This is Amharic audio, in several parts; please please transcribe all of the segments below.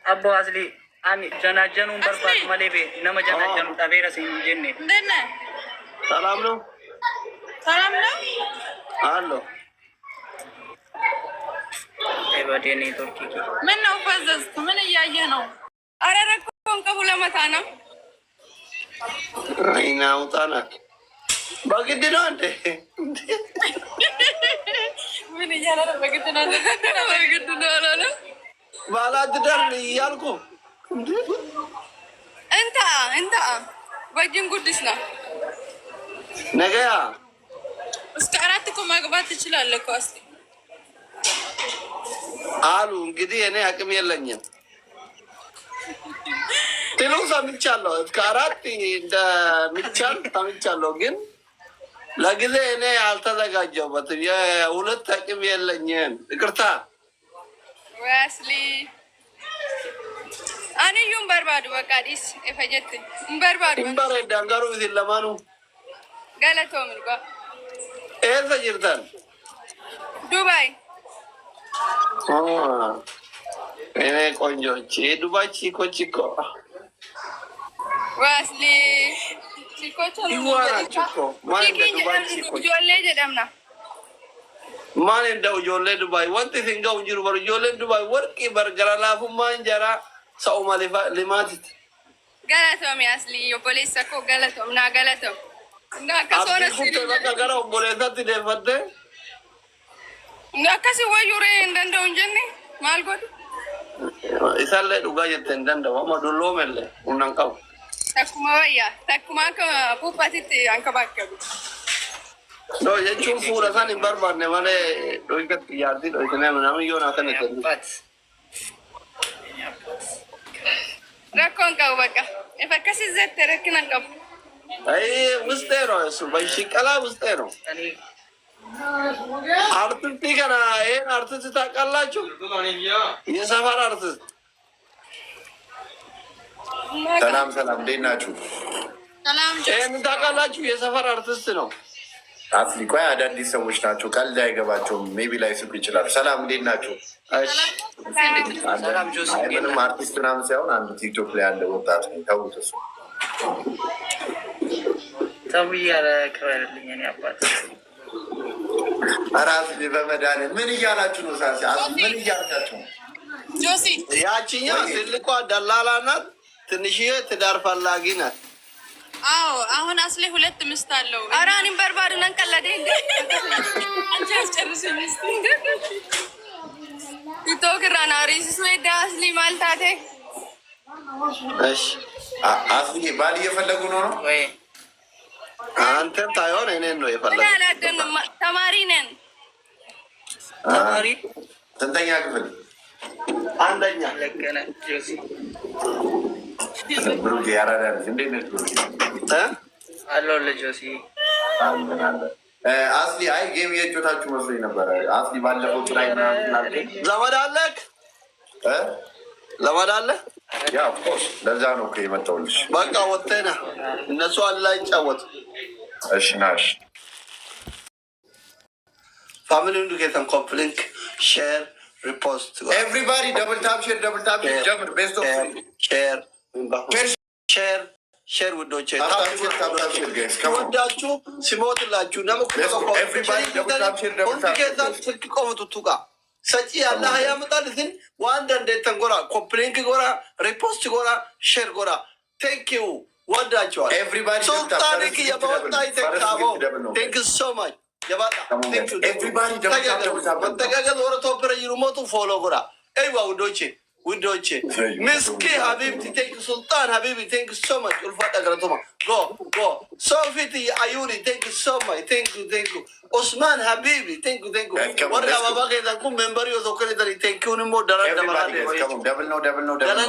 Abbo asli ani janaajjanuun barbaadu malee nama janaajjanu dhabeera siin jenne. ሰላም ነው ሰላም ነው አሎ ኤባዴ ኔትወርክ ምን ነው ፈዘዝኩ? ምን እያየህ ነው? ኧረ ረኮን ከሁለ መታ ነው አይናው ታናክ በግድ ነው እንዴ? ምን እያለ ነው? በግድ ነው በግድ ነው አላለ ባላትዳር እያልኩ እንታ ወጅን ጉድስ ነው ነገያ እስከ 4 እኮ ማግባት ትችላለህ እኮ አስቲ አሉ። እንግዲህ እኔ አቅም የለኝም ትሉ ሰምቻለሁ። እስከ 4 እንደሚቻል ሰምቻለሁ። ግን ለጊዜ እኔ አልተዘጋጀሁበትም። የሁለት አቅም የለኝም። ይቅርታ ወስሊ አንዩም በርባዱ በቃዲስ እፈጀት በርባዱ እንበረ ዳንጋሩ ለማኑ ገለቶ ምልቋ ኤርፈ ጅርታን ዱባይ እኔ ቆንጆች ዱባይ ቺኮ ወስሊ ቺኮቹ ይዋራ ቺኮ ማን ዱባይ ቺኮ ጆሌ ጀደምና ማን እንደው ጆሌ ዱባይ ወንት ሲንጋው ጅሩ በር ጆሌ ዱባይ ወርቂ በርገራ ላፉ ማንጀራ ሰው ማለፋ ለማት ገለቶም ያስሊ ፖሊስ እኮ ገለቶም ና ገለቶም እና ከሶነ ሲል በቃ ቦሌታት ደፈደ እና ከሲ ወዩሬ እንደው እንጀኒ ማልጎድ ኢሳለ ዱጋ የተ እንደው ማዱሎ መለ ኡናንካው ተኩማ ከፑፓቲት አንከባከቡ ዶ የቹን ፉራ ሳን በርባነ ማለ ዶይከት ያርዲ ዶይከና ምናምን ዮናታን ተንባት ረኮን ቀው በቃ እፈከሲ ዘት ረክናን ቀው አይ ውስጤ ነው እሱ በሽቀላ ውስጤ ነው። አርቲስት ገና ይሄን አርቲስት ታውቃላችሁ? የሰፈር አርቲስት ሰላም እንዴት ናችሁ? ይሄን ታውቃላችሁ? የሰፈር አርቲስት ነው። አፍሪካ አዳዲስ ሰዎች ናቸው። ቀልድ አይገባቸውም። ሜቢ ላይ ስቁ ይችላሉ። ሰላም እንዴት ናችሁ? ምንም አርቲስት ምናምን ሳይሆን አንዱ ቲክቶክ ላይ ያለ ወጣት ነው። ታውቁት እሱ ተውያለ ከበረልኝ እኔ አባት አራስ በመዳን ምን እያላችሁ ነው? ሳሲ ምን እያላችሁ ነው? ጆሲ ያቺኛ ትልቋ ደላላ ናት። ትንሽዬ ትዳር ፈላጊ ናት። አዎ አሁን አስሌ 2 ምስት አለው። ኧረ እኔም በርባድ ነን ቀለደ እንዴ አንቺ አስጨርሽኝ እስቲ ይቶክራና ሪስ ወይ ዳስሊ ማልታቴ እሺ አስሊ ባል እየፈለጉ ነው ወይ አንተም ታይሆን እኔን ነው የፈለገው። ተማሪ ነን። ተማሪ ስንተኛ ክፍል? አንደኛ ለከነ ጆሲ ብሩክ ያራዳል እንዴት ነው? አሎ ለጆሲ አስሊ አይ ጌም የጮታችሁ መስሎኝ ነበረ። አስሊ ባለፈው ላይ ምናምን ዘመድ አለክ ዘመድ አለ? ያ ኦፍኮርስ ለዛ ነው እኮ የመጣሁልሽ። በቃ ወጥተና እነሱ አላ ይጫወቱ። እሺ ናሽ ፋሚሊ ዱኬተን ኮፕሊንክ ሼር ሪፖስት ኤቭሪባዲ ደብል ታፕ ሼር ጀምር ቤስት ኦፍ ሼር ውዶቼ ከወዳችሁ ሲሞትላችሁ ቆምጡቱ ጋ ሰጪ ያለ ያመጣልትን ዋንዳ እንዴተን ጎራ ኮፕሊንክ ጎራ ሪፖስት ጎራ ሼር ጎራ ቴንኪዩ ወዳችኋል። ሱልጣኒክ የበወጣ ይተካቦ ቴንክ ሶ ማች የባጣ ተጋገዝ ወረ ቶፕረ ይሩሞቱ ፎሎ ጎራ ኤዋ ውዶቼ ምስኪ ሀቢብቲ ቴንክ ሱልጣን ሀቢቢ ቴንክ ሶ ማች ኡልፋ ጠገረቶማ ጎ ሶፊት አዩኒ ቴንክ ሶ ማች ቴንክ ኡስማን ሀቢቢ ቴንክ ወረ አባባ ከዛኩ ሜምበር ዮዞከለ ቴንኪውን ሞ ደረን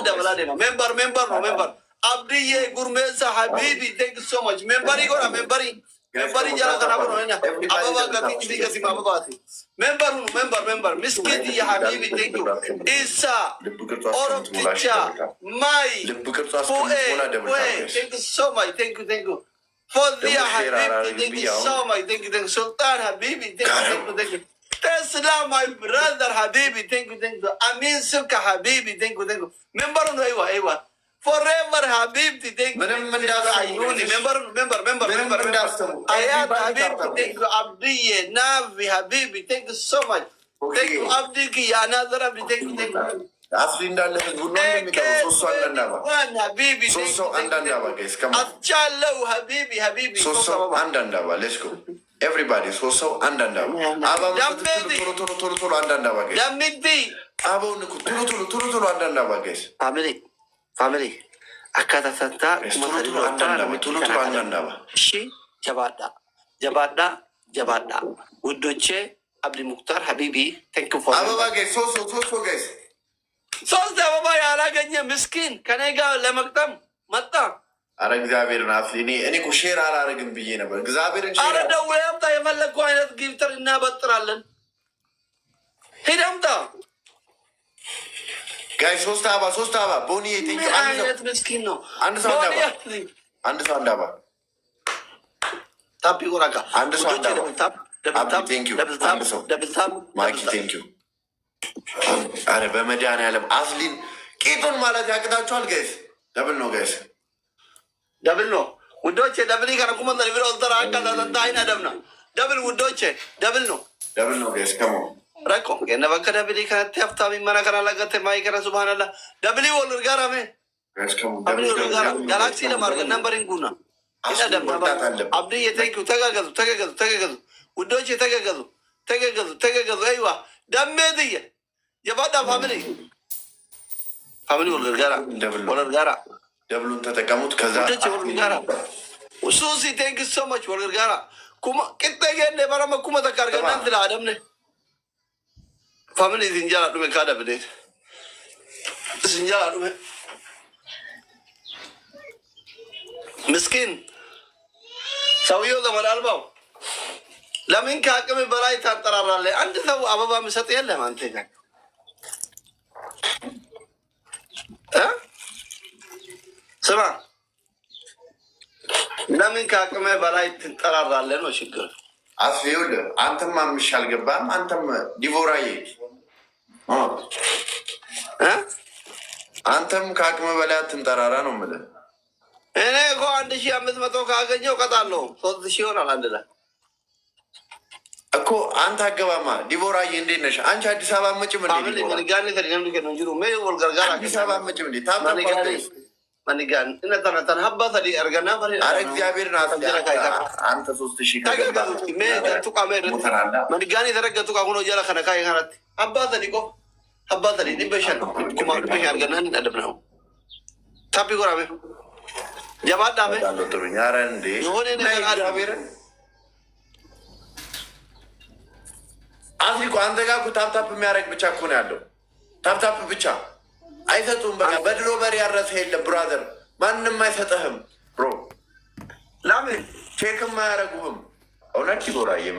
ደበላዴ ነው ሜምበር አብድዬ ጉርሜሳ ሀቢቢ ቴንክ ሶ ማች ሜምበሪ ጎራ ሜምበሪ ጀራ ከናበ ነው ኛ አበባ ገፊ ገሲ ማበባቲ ሜምበር ምስኪት የሀቢቢ ቴንክ ኢሳ ኦሮፕቲቻ ማይ ቴንክ ሶ ማች ቴንክ ፎዚያ ሀቢቢ ቴንክ ሶ ማች ቴንክ ሱልጣን ሀቢቢ ቴንክ Tesla, my brother, Habibi, thank you. Amin Suka, Habibi, thank you. Member no Ewa. Forever, Habibi, thank you. Member. Ayat, Habibi, thank you. Abdi, Navi, Habibi, thank you so much. Thank you, Abdi, ki another Abdi, thank you. Asli ndalle hizbu ነው የሚቀበው ሶስት አንዳንዳባ Habibi, ሶስት አንዳንዳባ guys come on Achallo, Habibi. ሶስት አንዳንዳባ let's go everybody ሶስት አንዳንዳባ አባው ቶሎ አንዳንዳባ guys Damidi. አባው ንኩ ቶሎ አንዳንዳባ guys Family. Akata santa ቶሎ አንዳንዳባ እሺ ጀባዳ ውዶቼ አብዲ ሙክታር ሀቢቢ ቴንክ ዩ ፎር አበባ guys ሶስት guys ሶስት አበባ ያላገኘ ምስኪን ከኔ ጋር ለመቅጠም መጣ። አረ እግዚአብሔርን አፍሊ እኔ እኮ ሼር አላረግም ብዬ ነበር። እግዚአብሔርን ሼር አረ ደውለህ አምጣ፣ የፈለግከው አይነት ጊፍተር እናበጥራለን። ሂድ አምጣ ጋይ ሶስት አበባ ቦኒ ቴንክ ዩ አይነት ምስኪን ነው። አንድ ሰው አንዳባ ታፒ ጎራካ አንድ ሰው አንዳባ ቴንክ ዩ አንድ ሰው ማኪ ቴንክ ዩ አረ በመድኃኒዓለም አስሊን ቂጡን ማለት ያቅታችኋል ጋይስ። ደብል ነው ጋይስ፣ ደብል ነው ውዶቼ። ደብል ከረኩመ ቢሮ ተራ አቃታታ አይና ደብና ደብል ውዶቼ፣ ደብል ነው ጋይስ። ከሞ ረቆ የነበከ ደብል ከተ ሀብታሚ መናከራ ለገተ ማይከራ ሱብሃንአላ ደብል ወልር ጋራሜ ጋይስ ከሞ ጋላክሲ ለማርገ ነምበሪንግ ጉና አብዲ የቴንኪው ተገገዙ ውዶቼ፣ ተገገዙ አይዋ ደሜድየ የባዳ ፋሚሊ ወለር ጋራ ደብሉን ተጠቀሙት። ከዛ ወለር ጋራ ሱሲ ቴንክ ሶ ማች ወለር ጋራ ኩማ ቅጠገነ በረመ ኩማ ተካርገና እንትን አደምነ ፋሚሊ ዝንጀራ ዱሜ ካደብኔ ዝንጀራ ዱሜ ምስኪን ሰውየው ዘመድ አልባው ለምን ከአቅም በላይ ታጠራራለህ? አንድ ሰው አበባ ምሰጥ የለም አንተ ጋር ስማ፣ ለምን ከአቅም በላይ ትጠራራለህ ነው ችግር። አስፊውል አንተም አምሽ አልገባም። አንተም ዲቮራዬ አንተም ከአቅም በላይ ትንጠራራ ነው የምልህ። እኔ እኮ 1500 ካገኘው ቀጣለሁ 3000 ይሆናል አንድ ላይ እኮ አንተ አገባማ ዲቦራዬ እንዴት ነሽ? አንቺ አዲስ አበባ መጭም እንዴ? አዲስ አበባ መጭም እንዴ? አረ እግዚአብሔር አንተ 3000 መንጋኔ ተረገጡ ቃ ሆኖ ጀላ ከነካ ይካራት አባተ ዲቆ አባተ ዲ በሸን ኩማ ድበሽ አርገና እንደደብ ነው ታፒ ጎራቤ ጀባዳሜ ጥሩኝ። አረ እንዴ የሆነ ነገር እግዚአብሔር አፍሪኮ አንተ ጋር እኮ ታፕታፕ የሚያደርግ ብቻ እኮ ነው ያለው። ታፕታፕ ብቻ አይሰጡም። በቃ በድሮ በሬ ያረሰ የለም ብራዘር፣ ማንም አይሰጠህም ብሮ። ለምን ቼክም አያደርጉህም? እውነት ይጎራየም